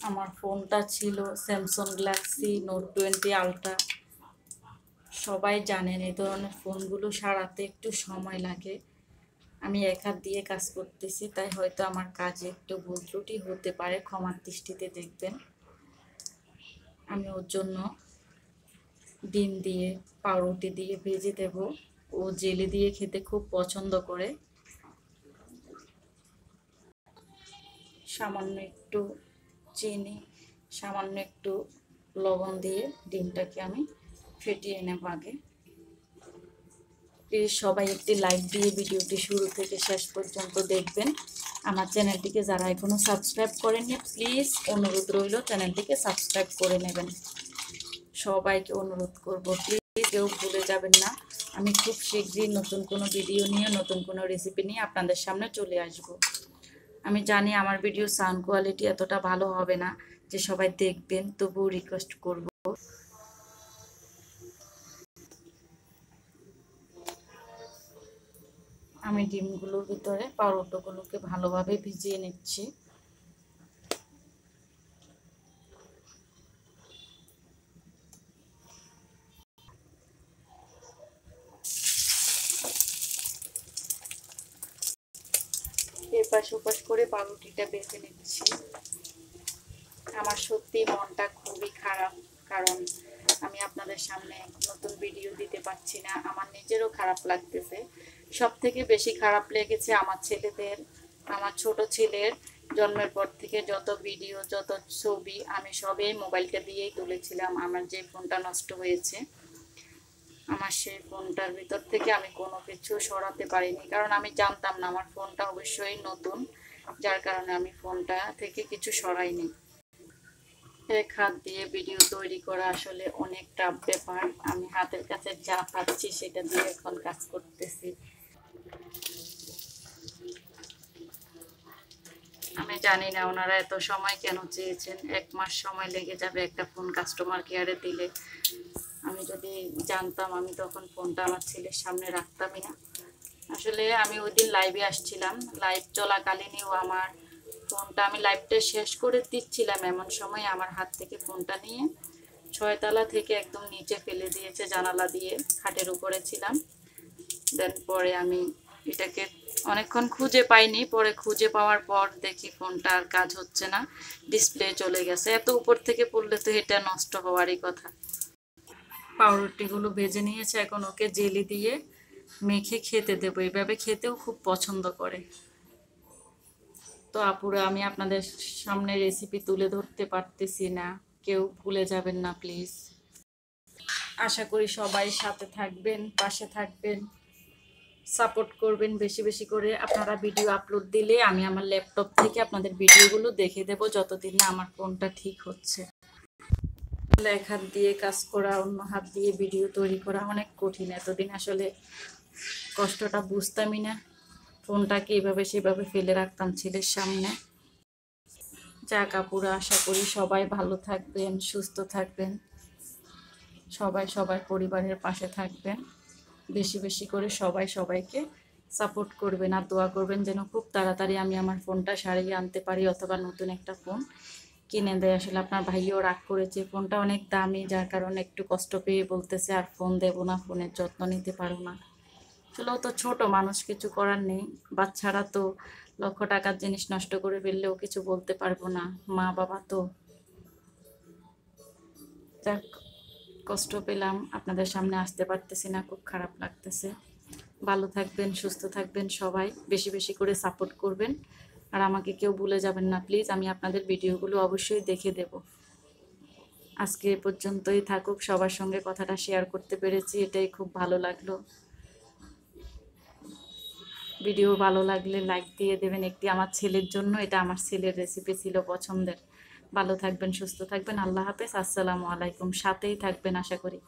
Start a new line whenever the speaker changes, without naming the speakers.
আমার ফোনটা ছিল স্যামসাং গ্যালাক্সি নোট 20 আলট্রা। সবাই জানেন এই ধরনের ফোনগুলো সারাতে একটু সময় লাগে। আমি এক হাত দিয়ে কাজ করতেছি, তাই হয়তো আমার কাজে একটু ভুল ত্রুটি হতে পারে, ক্ষমার দৃষ্টিতে দেখবেন। আমি ওর জন্য ডিম দিয়ে পাউরুটি দিয়ে ভেজে দেব। ও জেলি দিয়ে খেতে খুব পছন্দ করে। সামান্য একটু চিনি, সামান্য একটু লবণ দিয়ে ডিমটাকে আমি ফেটিয়ে নেব আগে। প্লিজ সবাই একটি লাইক দিয়ে ভিডিওটি শুরু থেকে শেষ পর্যন্ত দেখবেন। আমার চ্যানেলটিকে যারা এখনও সাবস্ক্রাইব করেননি, প্লিজ অনুরোধ রইল চ্যানেলটিকে সাবস্ক্রাইব করে নেবেন। সবাইকে অনুরোধ করব, প্লিজ কেউ ভুলে যাবেন না। আমি খুব শীঘ্রই নতুন কোনো ভিডিও নিয়ে, নতুন কোনো রেসিপি নিয়ে আপনাদের সামনে চলে আসব। আমি জানি আমার ভিডিও সাউন্ড কোয়ালিটি এতটা ভালো হবে না যে সবাই দেখবেন, তবুও রিকোয়েস্ট করব। আমি ডিমগুলোর ভিতরে পাউরুটিগুলোকে ভালোভাবে ভিজিয়ে নিচ্ছি। এপাশ ওপাশ করে পাউরুটিটা বেজে নিচ্ছি। আমার সত্যি মনটা খুবই খারাপ, কারণ আমি আপনাদের সামনে নতুন ভিডিও দিতে পারছি না। আমার নিজেরও খারাপ লাগতেছে। সব থেকে বেশি খারাপ লেগেছে আমার ছেলেদের। আমার ছোট ছেলের জন্মের পর থেকে যত ভিডিও, যত ছবি আমি সবই মোবাইলটা দিয়েই তুলেছিলাম। আমার যে ফোনটা নষ্ট হয়েছে, আমার সেই ফোনটার ভিতর থেকে আমি কোনো কিছু সরাতে পারিনি, কারণ আমি জানতাম না আমার ফোনটা অবশ্যই নতুন, যার কারণে আমি ফোনটা থেকে কিছু সরাইনি। এক হাত দিয়ে ভিডিও তৈরি করা আসলে অনেক টাফ ব্যাপার। আমি হাতের কাছে যা পাচ্ছি সেটা দিয়ে এখন কাজ করতেছি। আমি জানি না ওনারা এত সময় কেন চেয়েছেন। 1 মাস সময় লেগে যাবে একটা ফোন কাস্টমার কেয়ারে দিলে। আমি যদি জানতাম, আমি তখন ফোনটা আমার ছেলের সামনে রাখতামই না। আসলে আমি ওই দিন লাইভে আসছিলাম, লাইভ চলাকালীনও আমার ফোনটা, আমি লাইভটা শেষ করে দিচ্ছিলাম, এমন সময় আমার হাত থেকে ফোনটা নিয়ে 6 তলা থেকে একদম নিচে ফেলে দিয়েছে। জানালা দিয়ে খাটের উপরে ছিলাম। দেন পরে আমি এটাকে অনেকক্ষণ খুঁজে পাইনি। পরে খুঁজে পাওয়ার পর দেখি ফোনটা আর কাজ হচ্ছে না, ডিসপ্লে চলে গেছে। এত উপর থেকে পড়লে তো এটা নষ্ট হওয়ারই কথা। পাউরুটিগুলো ভেজে নিয়েছে, এখন ওকে জেলি দিয়ে মেখে খেতে দেবো। এইভাবে খেতেও খুব পছন্দ করে। তো আপুরা, আমি আপনাদের সামনে রেসিপি তুলে ধরতে পারতেছি না, কেউ ভুলে যাবেন না প্লিজ। আশা করি সবাই সাথে থাকবেন, পাশে থাকবেন, সাপোর্ট করবেন বেশি বেশি করে। আপনারা ভিডিও আপলোড দিলে আমি আমার ল্যাপটপ থেকে আপনাদের ভিডিওগুলো দেখে দেব, যতদিন না আমার ফোনটা ঠিক হচ্ছে। এক হাত দিয়ে কাজ করা, অন্য হাত দিয়ে ভিডিও তৈরি করা অনেক কঠিন। এতদিন আসলে কষ্টটা বুঝতামই না। ফোনটাকে এভাবে সেভাবে ফেলে রাখতাম ছেলের সামনে। যাক আপুরা, আশা করি সবাই ভালো থাকবেন, সুস্থ থাকবেন, সবাই সবার পরিবারের পাশে থাকবেন। বেশি বেশি করে সবাই সবাইকে সাপোর্ট করবেন আর দোয়া করবেন যেন খুব তাড়াতাড়ি আমি আমার ফোনটা সারিয়ে আনতে পারি, অথবা নতুন একটা ফোন কিনে দেয়। আসলে আপনার ভাইও রাগ করেছে, ফোনটা অনেক দামি, যার কারণে একটু কষ্ট পেয়ে বলতেছে আর ফোন দেবো না, ফোনের যত্ন নিতে পারো না। আসলে তো ছোট মানুষ, কিছু করার নেই। বাচ্চারা তো লক্ষ টাকার জিনিস নষ্ট করে ফেললেও কিছু বলতে পারবো না, মা বাবা তো। যাক, কষ্ট পেলাম, আপনাদের সামনে আসতে পারতেছি না, খুব খারাপ লাগতেছে। ভালো থাকবেন, সুস্থ থাকবেন, সবাই বেশি বেশি করে সাপোর্ট করবেন। আর আমাকে কেউ ভুলে যাবেন না প্লিজ। আমি আপনাদের ভিডিওগুলো অবশ্যই দেখে দেব। আজকে এ পর্যন্তই থাকুক। সবার সঙ্গে কথাটা শেয়ার করতে পেরেছি, এটাই খুব ভালো লাগলো। ভিডিও ভালো লাগলে লাইক দিয়ে দেবেন একটি, আমার ছেলের জন্য। এটা আমার ছেলের রেসিপি ছিল পছন্দের। ভালো থাকবেন, সুস্থ থাকবেন। আল্লাহ হাফেজ, আসসালামু আলাইকুম। সাথেই থাকবেন আশা করি।